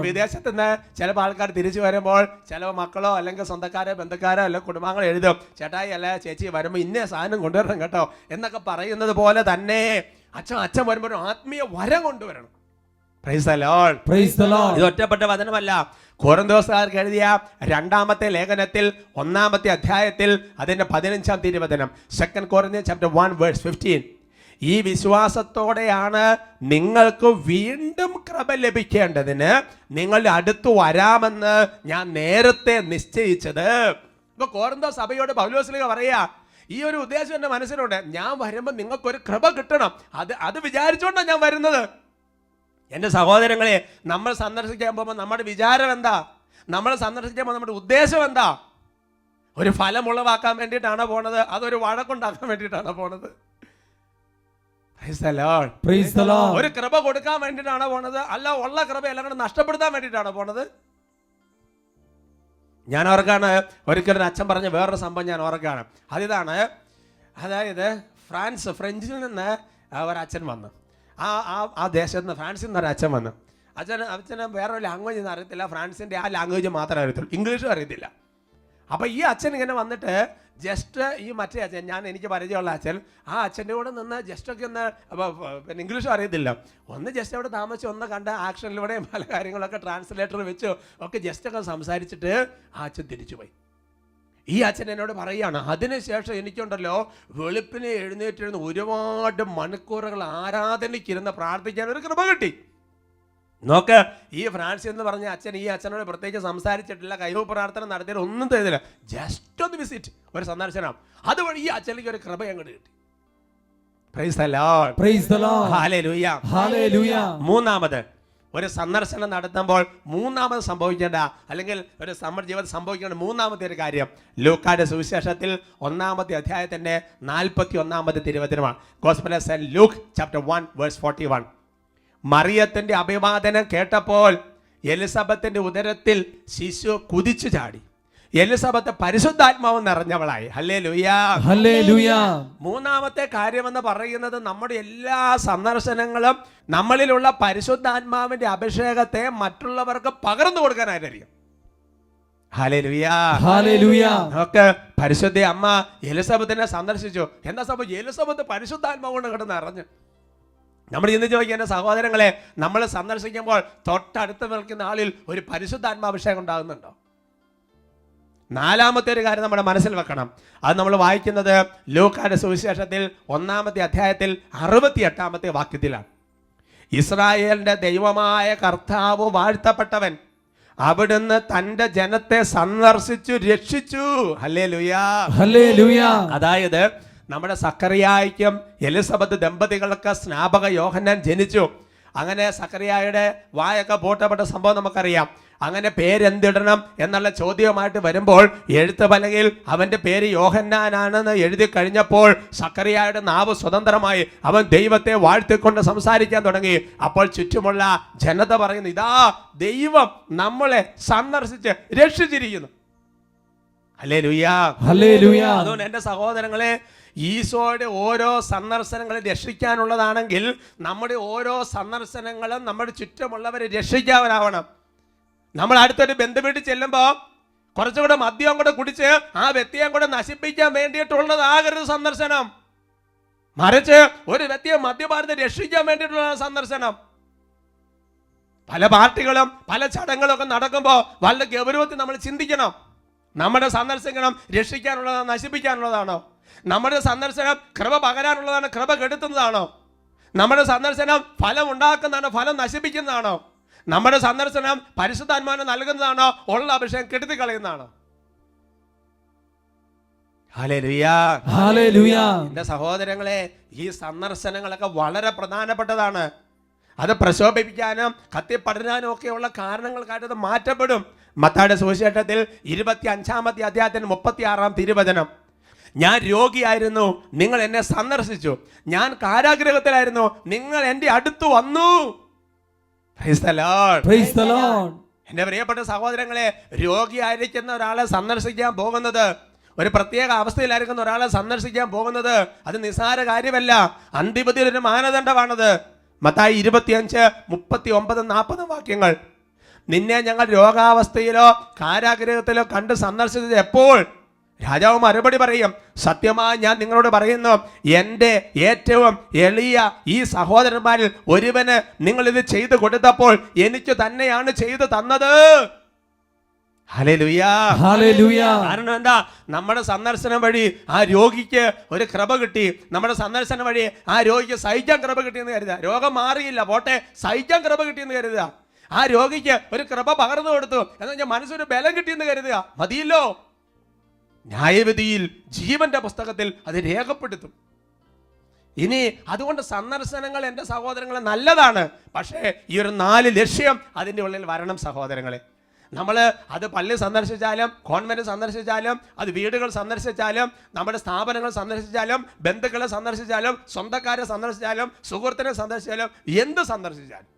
വിദേശത്ത് നിന്ന് ചിലപ്പോൾ ആൾക്കാർ തിരിച്ചു വരുമ്പോൾ ചില മക്കളോ അല്ലെങ്കിൽ സ്വന്തക്കാരോ ബന്ധുക്കാരോ അല്ലെങ്കിൽ കുടുംബാംഗങ്ങൾ എഴുതും, ചേട്ടായി അല്ല ചേച്ചി വരുമ്പോൾ ഇന്ന സാധനം കൊണ്ടുവരണം കേട്ടോ എന്നൊക്കെ പറയുന്നത് പോലെ തന്നെ അച്ഛൻ വരുമ്പോൾ ഒരു ആത്മീയ വരം കൊണ്ടുവരണം. ഇത് ഒറ്റപ്പെട്ട വചനമല്ല. കൊരിന്തോസുകാർക്ക് എഴുതിയ 2-ാമത്തെ ലേഖനത്തിൽ 1-ാമത്തെ അധ്യായത്തിൽ അതിന്റെ 15-ാം തിരുവചനം, 2 Corinthians chapter 1 verse 15, ഈ വിശ്വാസത്തോടെയാണ് നിങ്ങൾക്ക് വീണ്ടും കൃപ ലഭിക്കേണ്ടതിന് നിങ്ങളുടെ അടുത്ത് വരാമെന്ന് ഞാൻ നേരത്തെ നിശ്ചയിച്ചത്. ഇപ്പൊ കൊരിന്തോ സഭയോട് പൗലോസ്ലീഹ പറയാ, ഈ ഒരു ഉദ്ദേശം എന്റെ മനസ്സിലുണ്ട്. ഞാൻ വരുമ്പോൾ നിങ്ങൾക്കൊരു കൃപ കിട്ടണം, അത് വിചാരിച്ചുകൊണ്ടാണ് ഞാൻ വരുന്നത്. എൻ്റെ സഹോദരങ്ങളെ, നമ്മൾ സന്ദർശിക്കാൻ പോകുമ്പോൾ നമ്മുടെ വിചാരം എന്താ? നമ്മൾ സന്ദർശിക്കാൻ പോകുമ്പോൾ നമ്മുടെ ഉദ്ദേശം എന്താ? ഒരു ഫലം ഉളവാക്കാൻ വേണ്ടിയിട്ടാണോ പോണത്? അതൊരു വഴക്കുണ്ടാക്കാൻ വേണ്ടിയിട്ടാണോ പോണത്? ഒരു കൃപ കൊടുക്കാൻ വേണ്ടിയിട്ടാണോ പോണത്? അല്ല ഉള്ള കൃപ എല്ലാം കൂടെ നഷ്ടപ്പെടുത്താൻ വേണ്ടിയിട്ടാണോ പോണത്? ഞാൻ ഓർക്കാണ്, ഒരിക്കലും അച്ഛൻ പറഞ്ഞ വേറൊരു സംഭവം ഞാൻ ഓർക്കാണ്. അതിതാണ്, അതായത് ഫ്രഞ്ചിൽ നിന്ന് ഒരച്ഛൻ വന്നു. ആ ദേശത്ത് നിന്ന്, ഫ്രാൻസിൽ നിന്ന് ഒരു അച്ഛൻ വന്നു. അച്ഛന് വേറൊരു ലാംഗ്വേജ് ഒന്നും അറിയത്തില്ല, ഫ്രാൻസിൻ്റെ ആ ലാംഗ്വേജ് മാത്രമേ അറിയത്തുള്ളൂ, ഇംഗ്ലീഷും അറിയത്തില്ല. അപ്പോൾ ഈ അച്ഛൻ ഇങ്ങനെ വന്നിട്ട് ജസ്റ്റ് ഈ മറ്റേ അച്ഛൻ, എനിക്ക് പരിചയമുള്ള അച്ഛൻ, ആ അച്ഛൻ്റെ കൂടെ നിന്ന് ജസ്റ്റൊക്കെ ഒന്ന്, പിന്നെ ഇംഗ്ലീഷും അറിയത്തില്ല, ഒന്ന് ജസ്റ്റ് അവിടെ താമസിച്ച് ഒന്ന് കണ്ട ആക്ഷനിലൂടെയും പല കാര്യങ്ങളൊക്കെ ട്രാൻസ്ലേറ്റർ വെച്ചോ ഒക്കെ ജസ്റ്റൊക്കെ സംസാരിച്ചിട്ട് ആ അച്ഛൻ തിരിച്ചുപോയി. ഈ അച്ഛൻ എന്നോട് പറയുകയാണ്, അതിനുശേഷം എനിക്കുണ്ടല്ലോ വെളുപ്പിനെ എഴുന്നേറ്റിരുന്ന് ഒരുപാട് മണിക്കൂറുകൾ ആരാധനയ്ക്കിരുന്ന് പ്രാർത്ഥിക്കാൻ ഒരു കൃപ കിട്ടി. നോക്ക്, ഈ ഫ്രാൻസിൽ എന്ന് പറഞ്ഞ അച്ഛൻ ഈ അച്ഛനോട് പ്രത്യേകിച്ച് സംസാരിച്ചിട്ടില്ല, കൈവ് പ്രാർത്ഥന നടത്തിയിട്ട് ഒന്നും ചെയ്തില്ല, ജസ്റ്റ് ഒന്ന് വിസിറ്റ്, ഒരു സന്ദർശനം. അതുവഴി ഈ അച്ഛനിലേക്ക് ഒരു കൃപ അങ്ങോട്ട് കിട്ടി. മൂന്നാമത്, ഒരു സന്ദർശനം നടത്തുമ്പോൾ മൂന്നാമത് സംഭവിക്കേണ്ട, അല്ലെങ്കിൽ ഒരു ജീവിതം സംഭവിക്കേണ്ട മൂന്നാമത്തെ ഒരു കാര്യം, ലൂക്കായുടെ സുവിശേഷത്തിൽ 1-ാമത്തെ അധ്യായത്തിന്റെ 41-ാമത്തെ തിരുവചനമാണ്. Gospel of Saint Luke chapter 1 verse 41. മറിയത്തിന്റെ അഭിവാദനം കേട്ടപ്പോൾ എലിസബത്തിന്റെ ഉദരത്തിൽ ശിശു കുതിച്ചു ചാടി. എലിസബത്ത് പരിശുദ്ധാത്മാവ് നിറഞ്ഞവളായി. Hallelujah, hallelujah. മൂന്നാമത്തെ കാര്യമെന്ന് പറയുന്നത്, നമ്മുടെ എല്ലാ സന്ദർശനങ്ങളും നമ്മളിലുള്ള പരിശുദ്ധാത്മാവിന്റെ അഭിഷേകത്തെ മറ്റുള്ളവർക്ക് പകർന്നു കൊടുക്കാനായിരിക്കും. Hallelujah, hallelujah. നമുക്ക് പരിശുദ്ധ അമ്മ എലിസബത്തിനെ സന്ദർശിച്ചു. എന്താ സംഭവം? എലിസബത്ത് പരിശുദ്ധാത്മാവ് കൊണ്ട് കിടന്ന് നിറഞ്ഞു. നമ്മൾ ഇന്ന് ചോദിക്കുക, എൻ്റെ സഹോദരങ്ങളെ, നമ്മൾ സന്ദർശിക്കുമ്പോൾ തൊട്ടടുത്ത് നിൽക്കുന്ന ആളിൽ ഒരു പരിശുദ്ധാത്മാഭിഷേകം ഉണ്ടാകുന്നുണ്ടോ? നാലാമത്തെ ഒരു കാര്യം നമ്മുടെ മനസ്സിൽ വെക്കണം. അത് നമ്മൾ വായിക്കുന്നത് ലൂക്കായുടെ സുവിശേഷത്തിൽ 1-ാമത്തെ അധ്യായത്തിൽ 68-ാമത്തെ വാക്യത്തിലാണ്. ഇസ്രായേലിന്റെ ദൈവമായ കർത്താവ് വാഴ്ത്തപ്പെട്ടവൻ, അവിടുന്ന് തന്റെ ജനത്തെ സന്ദർശിച്ചു രക്ഷിച്ചു. Hallelujah, hallelujah. അതായത് നമ്മുടെ സക്കറിയായ്ക്കും എലിസബത്ത് ദമ്പതികൾക്ക് സ്നാപക യോഹന്നാൻ ജനിച്ചു. അങ്ങനെ സക്കറിയായുടെ വായൊക്കെ പൂട്ടപ്പെട്ട സംഭവം നമുക്കറിയാം. അങ്ങനെ പേരെന്തിടണം എന്നുള്ള ചോദ്യവുമായിട്ട് വരുമ്പോൾ എഴുത്ത് പലകയിൽ അവന്റെ പേര് യോഹന്നാനാണെന്ന് എഴുതി കഴിഞ്ഞപ്പോൾ സക്കറിയായുടെ നാവ് സ്വതന്ത്രമായി. അവൻ ദൈവത്തെ വാഴ്ത്തിക്കൊണ്ട് സംസാരിക്കാൻ തുടങ്ങി. അപ്പോൾ ചുറ്റുമുള്ള ജനത പറയുന്നു, ഇതാ ദൈവം നമ്മളെ സന്ദർശിച്ച് രക്ഷിച്ചിരിക്കുന്നു. Hallelujah, hallelujah. അതുകൊണ്ട് എൻ്റെ സഹോദരങ്ങളെ, ഈശോയുടെ ഓരോ സന്ദർശനങ്ങളും രക്ഷിക്കാനുള്ളതാണെങ്കിൽ നമ്മുടെ ഓരോ സന്ദർശനങ്ങളും നമ്മുടെ ചുറ്റുമുള്ളവരെ രക്ഷിക്കാനാവണം. നമ്മൾ അടുത്തൊരു ബന്ധുവീട്ടിൽ ചെല്ലുമ്പോൾ കുറച്ചുകൂടെ മദ്യം കൂടെ കുടിച്ച് ആ വ്യക്തിയെ കൂടെ നശിപ്പിക്കാൻ വേണ്ടിയിട്ടുള്ളതാകരുത് സന്ദർശനം. മറിച്ച് ഒരു വ്യക്തിയെ മദ്യപാനത്തെ രക്ഷിക്കാൻ വേണ്ടിയിട്ടുള്ള സന്ദർശനം. പല പാർട്ടികളും പല ചടങ്ങുകളും ഒക്കെ നടക്കുമ്പോൾ വളരെ ഗൗരവത്തിൽ നമ്മൾ ചിന്തിക്കണം. നമ്മുടെ സന്ദർശനം രക്ഷിക്കാനുള്ളതാണോ നശിപ്പിക്കാനുള്ളതാണോ? നമ്മുടെ സന്ദർശനം കൃപ പകരാനുള്ളതാണ്, കൃപ കെടുത്തുന്നതാണോ? നമ്മുടെ സന്ദർശനം ഫലം ഉണ്ടാക്കുന്നതാണോ, ഫലം നശിപ്പിക്കുന്നതാണോ? നമ്മുടെ സന്ദർശനം പരിശുദ്ധാത്മാവിനെ നൽകുന്നതാണോ, ഉള്ള അഭിഷേകം കെടുത്തി കളയുന്നതാണോ? Hallelujah, hallelujah. എൻ്റെ സഹോദരങ്ങളെ, ഈ സന്ദർശനങ്ങളൊക്കെ വളരെ പ്രധാനപ്പെട്ടതാണ്. അത് പ്രശോഭിപ്പിക്കാനും കത്തിപ്പടരാനും ഒക്കെയുള്ള കാരണങ്ങൾക്കായിട്ട് അത് മാറ്റപ്പെടും. മത്തായിയുടെ സുവിശേഷത്തിൽ 25-ാമത്തെ അധ്യായത്തിന് 36-ാം തിരുവചനം, ഞാൻ രോഗിയായിരുന്നു, നിങ്ങൾ എന്നെ സന്ദർശിച്ചു. ഞാൻ കാരാഗൃഹത്തിലായിരുന്നു, നിങ്ങൾ എൻ്റെ അടുത്ത് വന്നു. Praise the Lord. Praise the Lord. എൻ്റെ പ്രിയപ്പെട്ട സഹോദരങ്ങളെ, രോഗിയായിരിക്കുന്ന ഒരാളെ സന്ദർശിക്കാൻ പോകുന്നത്, ഒരു പ്രത്യേക അവസ്ഥയിലായിരിക്കുന്ന ഒരാളെ സന്ദർശിക്കാൻ പോകുന്നത് അത് നിസ്സാര കാര്യമല്ല. അന്തിമത്തിൽ ഒരു മാനദണ്ഡമാണത്. മത്തായി 25, 39, 40 വാക്യങ്ങൾ. നിന്നെ ഞങ്ങൾ രോഗാവസ്ഥയിലോ കാരാഗൃഹത്തിലോ കണ്ട് സന്ദർശിച്ചത് എപ്പോൾ? രാജാവ് മറുപടി പറയും, സത്യമായി ഞാൻ നിങ്ങളോട് പറയുന്നു, എൻ്റെ ഏറ്റവും എളിയ ഈ സഹോദരന്മാരിൽ ഒരുവന് നിങ്ങൾ ഇത് ചെയ്തു കൊടുത്തപ്പോൾ എനിക്ക് തന്നെയാണ് ചെയ്തു തന്നത്. ഹല്ലേലൂയ. ഹല്ലേലൂയ. കാരണം എന്താ? നമ്മുടെ സന്ദർശനം വഴി ആ രോഗിക്ക് ഒരു കൃപ കിട്ടി. നമ്മുടെ സന്ദർശനം വഴി ആ രോഗിക്ക് സഹിക്കാൻ കൃപ കിട്ടിയെന്ന് കരുതുക. രോഗം മാറിയില്ല, പോട്ടെ, സഹിക്കാൻ കൃപ കിട്ടിയെന്ന് കരുതുക. ആ രോഗിക്ക് ഒരു കൃപ പകർന്നു കൊടുത്തു എന്ന് പറഞ്ഞാൽ മനസ്സൊരു ബലം കിട്ടിയെന്ന് കരുതുക. മതിയല്ലോ. ന്യായവിധിയിൽ ജീവന്റെ പുസ്തകത്തിൽ അത് രേഖപ്പെടുത്തും. ഇനി അതുകൊണ്ട് സന്ദർശനങ്ങൾ എൻ്റെ സഹോദരങ്ങളെ നല്ലതാണ്. പക്ഷേ ഈ ഒരു 4 ലക്ഷ്യം അതിൻ്റെ ഉള്ളിൽ വരണം സഹോദരങ്ങളെ. നമ്മൾ അത് പള്ളി സന്ദർശിച്ചാലും, കോൺവെന്റ് സന്ദർശിച്ചാലും, അത് വീടുകൾ സന്ദർശിച്ചാലും, നമ്മുടെ സ്ഥാപനങ്ങൾ സന്ദർശിച്ചാലും, ബന്ധുക്കളെ സന്ദർശിച്ചാലും, സ്വന്തക്കാരെ സന്ദർശിച്ചാലും, സുഹൃത്തിനെ സന്ദർശിച്ചാലും, എന്ത് സന്ദർശിച്ചാലും.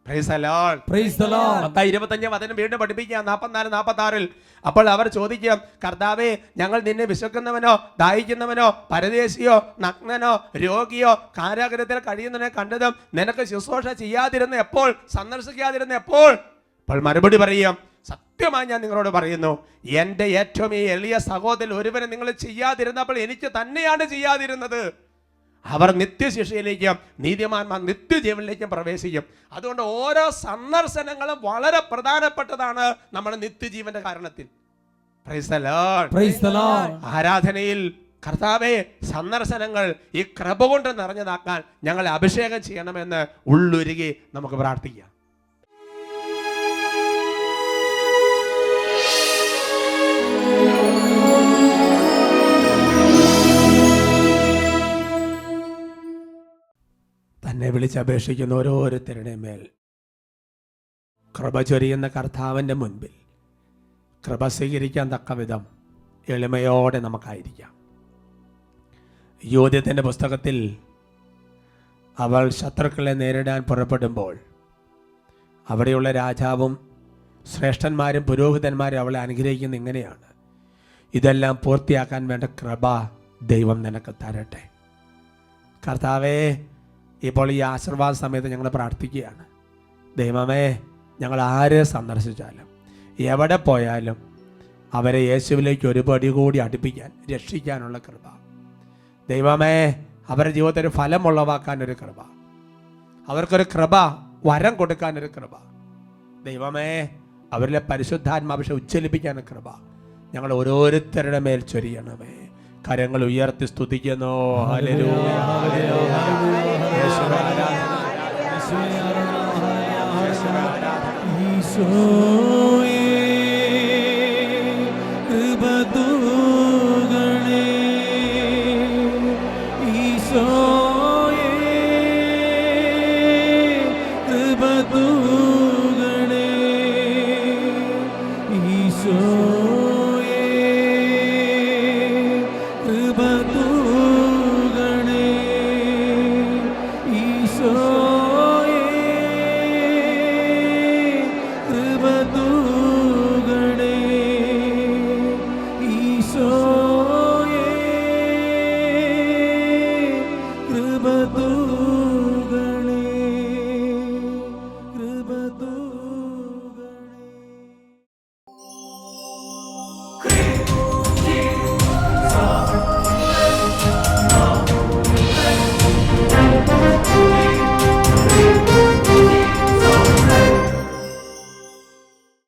Praise the Lord. Praise the Lord. 25 വചനം വീണ്ടും പഠിപ്പിക്കുക, 44-46. അപ്പോൾ അവർ ചോദിക്കും, കർത്താവേ, ഞങ്ങൾ നിന്നെ വിശക്കുന്നവനോ ദാഹിക്കുന്നവനോ പരദേശിയോ നഗ്നനോ രോഗിയോ കാരാഗൃഹത്തിൽ കഴിയുന്നവനെ കണ്ടതും നിനക്ക് ശുശ്രൂഷ ചെയ്യാതിരുന്ന എപ്പോൾ? സന്ദർശിക്കാതിരുന്ന എപ്പോൾ? അപ്പോൾ മറുപടി പറയും, സത്യമായി ഞാൻ നിങ്ങളോട് പറയുന്നു, എൻ്റെ ഏറ്റവും ഈ എളിയ സഹോദരൻ ഒരുവനെ നിങ്ങൾ ചെയ്യാതിരുന്നപ്പോൾ എനിക്ക് തന്നെയാണ് ചെയ്യാതിരുന്നത്. അവർ നിത്യശിക്ഷയിലേക്കും നീതിമാന്മാർ നിത്യജീവനിലേക്കും പ്രവേശിക്കും. അതുകൊണ്ട് ഓരോ സന്ദർശനങ്ങളും വളരെ പ്രധാനപ്പെട്ടതാണ് നമ്മുടെ നിത്യജീവന്റെ കാരണത്തിൽ. Praise the Lord. Praise the Lord. ആരാധനയിൽ കർത്താവേ, സന്ദർശനങ്ങൾ ഈ കൃപ കൊണ്ട് നിറഞ്ഞതാക്കാൻ ഞങ്ങളെ അഭിഷേകം ചെയ്യണമെന്ന് ഉള്ളുരുകി നമുക്ക് പ്രാർത്ഥിക്കാം. തന്നെ വിളിച്ചപേക്ഷിക്കുന്ന ഓരോരുത്തരുടെ മേൽ കൃപ ചൊരിയുന്ന കർത്താവിൻ്റെ മുൻപിൽ കൃപ സ്വീകരിക്കാൻ തക്ക വിധം എളിമയോടെ നമുക്കായിരിക്കാം. യോദ്യത്തിൻ്റെ പുസ്തകത്തിൽ അവൾ ശത്രുക്കളെ നേരിടാൻ പുറപ്പെടുമ്പോൾ അവിടെയുള്ള രാജാവും ശ്രേഷ്ഠന്മാരും പുരോഹിതന്മാരും അവളെ അനുഗ്രഹിക്കുന്ന ഇങ്ങനെയാണ്, ഇതെല്ലാം പൂർത്തിയാക്കാൻ വേണ്ട കൃപ ദൈവം നിനക്ക് തരട്ടെ. കർത്താവേ, ഇപ്പോൾ ഈ ആശീർവാദ സമയത്ത് ഞങ്ങൾ പ്രാർത്ഥിക്കുകയാണ്. ദൈവമേ, ഞങ്ങൾ ആരെ സന്ദർശിച്ചാലും എവിടെ പോയാലും അവരെ യേശുവിലേക്ക് ഒരു പടി കൂടി അടുപ്പിക്കാൻ, രക്ഷിക്കാനുള്ള കൃപ ദൈവമേ, അവരുടെ ജീവിതത്തിൽ ഒരു ഫലമുള്ളവാക്കാനൊരു കൃപ, അവർക്കൊരു കൃപ, വരം കൊടുക്കാനൊരു കൃപ ദൈവമേ, അവരിലെ പരിശുദ്ധാത്മാഭിഷേകം ഉജ്ജ്വലിപ്പിക്കാനൊരു കൃപ ഞങ്ങൾ ഓരോരുത്തരുടെ മേൽ ചൊരിയണമേ. കരങ്ങൾ ഉയർത്തി സ്തുതിക്കുന്നു. Hallelujah, hallelujah. യേശുവേ ആരാധന, യേശുവേ ആരാധന, യേശുവേ ആരാധന. ഈശോയേ കൃപ